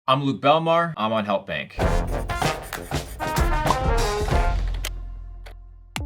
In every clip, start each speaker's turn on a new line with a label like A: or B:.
A: I'm Luke Belmar. I'm on HelpBnk.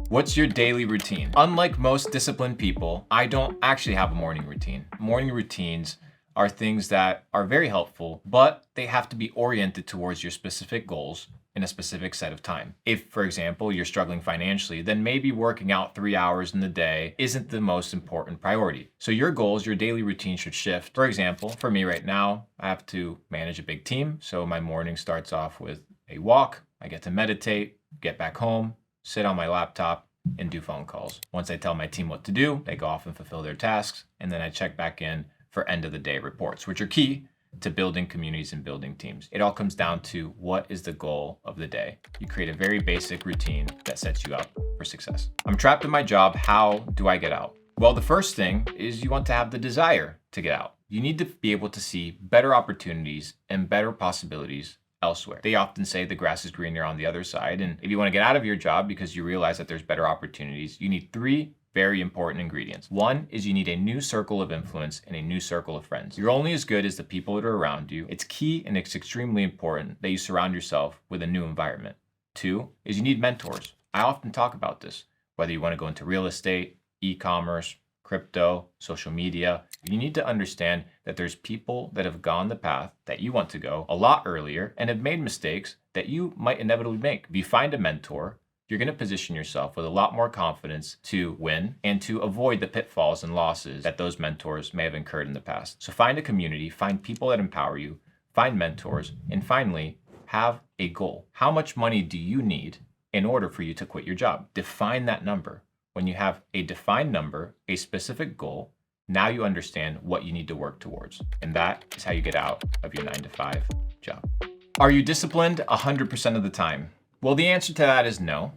A: What's your daily routine? Unlike most disciplined people, I don't actually have a morning routine. Morning routines are things that are very helpful, but they have to be oriented towards your specific goals in a specific set of time. If, for example, you're struggling financially, then maybe working out 3 hours in the day isn't the most important priority. So your goals, your daily routine should shift. For example, for me right now, I have to manage a big team. So my morning starts off with a walk. I get to meditate, get back home, sit on my laptop, and do phone calls. Once I tell my team what to do, they go off and fulfill their tasks. And then I check back in for end of the day reports, which are key to building communities and building teams. It all comes down to what is the goal of the day. You create a very basic routine that sets you up for success. I'm trapped in my job. How do I get out? Well, the first thing is you want to have the desire to get out. You need to be able to see better opportunities and better possibilities elsewhere. They often say the grass is greener on the other side. And if you want to get out of your job because you realize that there's better opportunities, you need 3 very important ingredients. 1 is you need a new circle of influence and a new circle of friends. You're only as good as the people that are around you. It's key and it's extremely important that you surround yourself with a new environment. 2 is you need mentors. I often talk about this, whether you want to go into real estate, e-commerce, crypto, social media. You need to understand that there's people that have gone the path that you want to go a lot earlier and have made mistakes that you might inevitably make. If you find a mentor, you're going to position yourself with a lot more confidence to win and to avoid the pitfalls and losses that those mentors may have incurred in the past. So find a community, find people that empower you, find mentors, and finally, have a goal. How much money do you need in order for you to quit your job? Define that number. When you have a defined number, a specific goal, now you understand what you need to work towards. And that is how you get out of your 9-to-5 job. Are you disciplined 100% of the time? Well, the answer to that is no.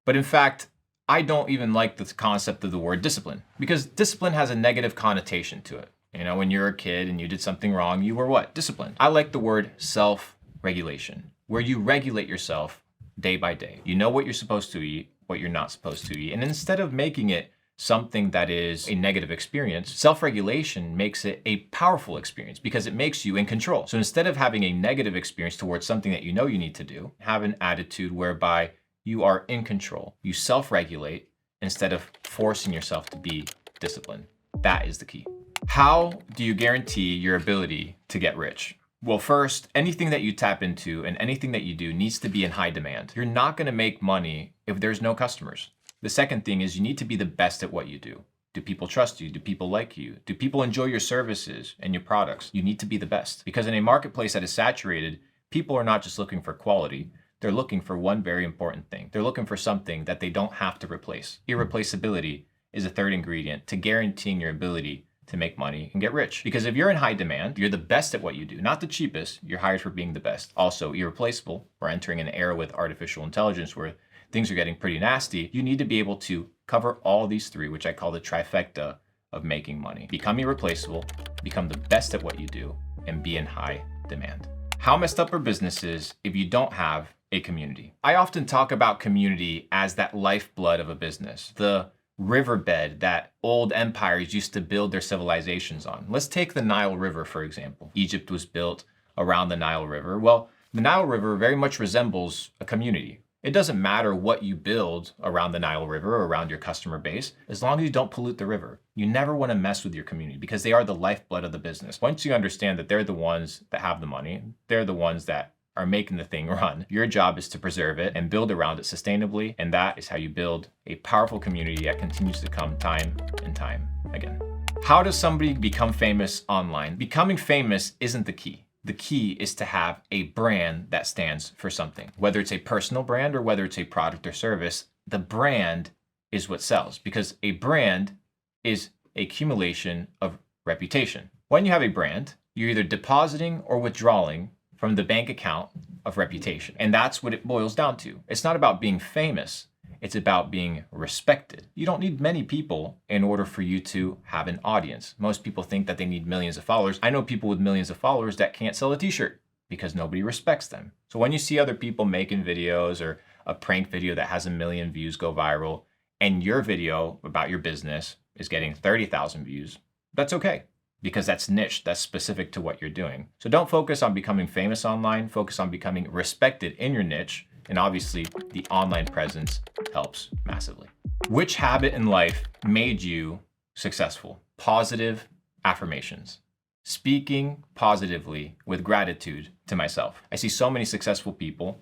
A: But in fact, I don't even like the concept of the word discipline because discipline has a negative connotation to it. You know, when you're a kid and you did something wrong, you were what? Disciplined. I like the word self-regulation, where you regulate yourself day by day. You know what you're supposed to eat, what you're not supposed to eat. And instead of making it something that is a negative experience, self-regulation makes it a powerful experience because it makes you in control. So instead of having a negative experience towards something that you know you need to do, have an attitude whereby you are in control. You self-regulate instead of forcing yourself to be disciplined. That is the key. How do you guarantee your ability to get rich? Well, first, anything that you tap into and anything that you do needs to be in high demand. You're not going to make money if there's no customers. The second thing is you need to be the best at what you do. Do people trust you? Do people like you? Do people enjoy your services and your products? You need to be the best because in a marketplace that is saturated, people are not just looking for quality. They're looking for one very important thing. They're looking for something that they don't have to replace. Irreplaceability is a third ingredient to guaranteeing your ability to make money and get rich. Because if you're in high demand, you're the best at what you do, not the cheapest, you're hired for being the best. Also irreplaceable. We're entering an era with artificial intelligence where things are getting pretty nasty. You need to be able to cover all these 3, which I call the trifecta of making money. Become irreplaceable, become the best at what you do, and be in high demand. How messed up are businesses if you don't have a community? I often talk about community as that lifeblood of a business, the riverbed that old empires used to build their civilizations on. Let's take the Nile River, for example. Egypt was built around the Nile River. Well, the Nile River very much resembles a community. It doesn't matter what you build around the Nile River or around your customer base, as long as you don't pollute the river. You never want to mess with your community because they are the lifeblood of the business. Once you understand that they're the ones that have the money, they're the ones that are making the thing run. Your job is to preserve it and build around it sustainably. And that is how you build a powerful community that continues to come time and time again. How does somebody become famous online? Becoming famous isn't the key. The key is to have a brand that stands for something. Whether it's a personal brand or whether it's a product or service, the brand is what sells because a brand is a accumulation of reputation. When you have a brand, you're either depositing or withdrawing from the bank account of reputation. And that's what it boils down to. It's not about being famous. It's about being respected. You don't need many people in order for you to have an audience. Most people think that they need millions of followers. I know people with millions of followers that can't sell a t-shirt because nobody respects them. So when you see other people making videos or a prank video that has 1 million views go viral and your video about your business is getting 30,000 views, that's okay. because that's niche, that's specific to what you're doing. So don't focus on becoming famous online, focus on becoming respected in your niche. And obviously the online presence helps massively. Which habit in life made you successful? Positive affirmations. Speaking positively with gratitude to myself. I see so many successful people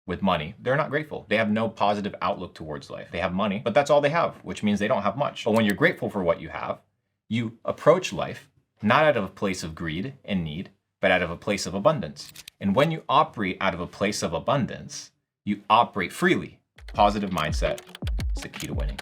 A: with money. They're not grateful. They have no positive outlook towards life. They have money, but that's all they have, which means they don't have much. But when you're grateful for what you have, you approach life not out of a place of greed and need, but out of a place of abundance. And when you operate out of a place of abundance, you operate freely. Positive mindset is the key to winning.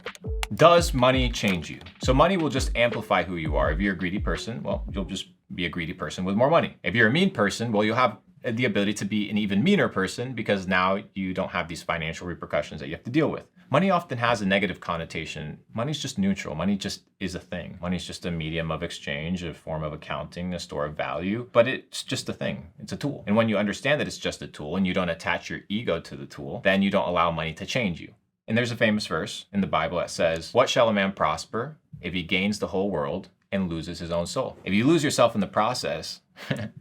A: Does money change you? So money will just amplify who you are. If you're a greedy person, well, you'll just be a greedy person with more money. If you're a mean person, well, you'll have the ability to be an even meaner person because now you don't have these financial repercussions that you have to deal with. Money often has a negative connotation. Money's just neutral. Money just is a thing. Money's just a medium of exchange, a form of accounting, a store of value, but it's just a thing. It's a tool. And when you understand that it's just a tool and you don't attach your ego to the tool, then you don't allow money to change you. And there's a famous verse in the Bible that says, "What shall a man prosper if he gains the whole world and loses his own soul?" If you lose yourself in the process,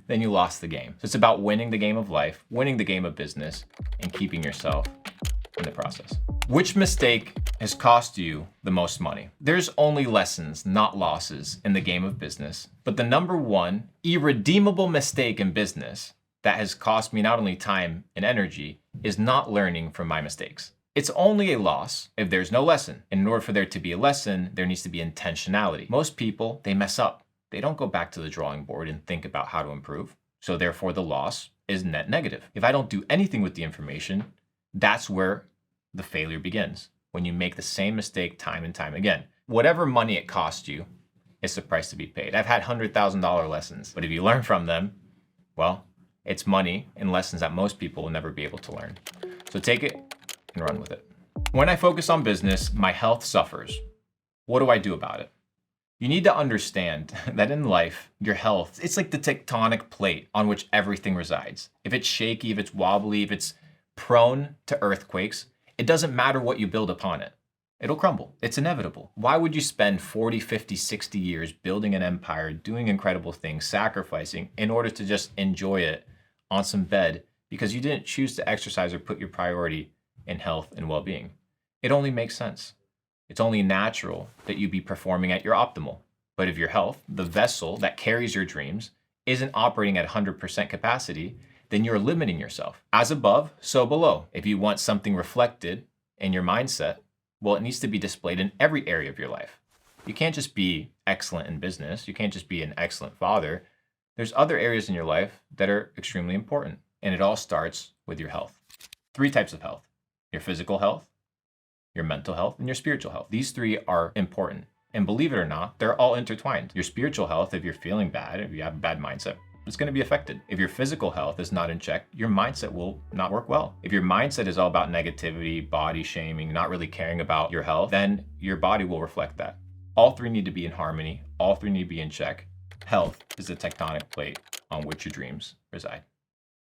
A: then you lost the game. So it's about winning the game of life, winning the game of business, and keeping yourself in the process. Which mistake has cost you the most money? There's only lessons, not losses, in the game of business. But the number one irredeemable mistake in business that has cost me not only time and energy is not learning from my mistakes. It's only a loss if there's no lesson. And in order for there to be a lesson, there needs to be intentionality. Most people, they mess up. They don't go back to the drawing board and think about how to improve. So therefore the loss is net negative. If I don't do anything with the information, that's where the failure begins. When you make the same mistake time and time again. Whatever money it costs you, it's the price to be paid. I've had $100,000 lessons, but if you learn from them, well, it's money and lessons that most people will never be able to learn. So take it and run with it. When I focus on business, my health suffers. What do I do about it? You need to understand that in life, your health, it's like the tectonic plate on which everything resides. If it's shaky, if it's wobbly, if it's prone to earthquakes, it doesn't matter what you build upon it. It'll crumble. It's inevitable. Why would you spend 40, 50, 60 years building an empire, doing incredible things, sacrificing in order to just enjoy it on some bed because you didn't choose to exercise or put your priority in health and well-being? It only makes sense. It's only natural that you be performing at your optimal. But if your health, the vessel that carries your dreams, isn't operating at 100% capacity, then you're limiting yourself. As above, so below. If you want something reflected in your mindset, well, it needs to be displayed in every area of your life. You can't just be excellent in business. You can't just be an excellent father. There's other areas in your life that are extremely important. And it all starts with your health. 3 types of health: your physical health, your mental health, and your spiritual health. These 3 are important. And believe it or not, they're all intertwined. Your spiritual health, if you're feeling bad, if you have a bad mindset, it's going to be affected. If your physical health is not in check, your mindset will not work well. If your mindset is all about negativity, body shaming, not really caring about your health, then your body will reflect that. All 3 need to be in harmony. All 3 need to be in check. Health is the tectonic plate on which your dreams reside.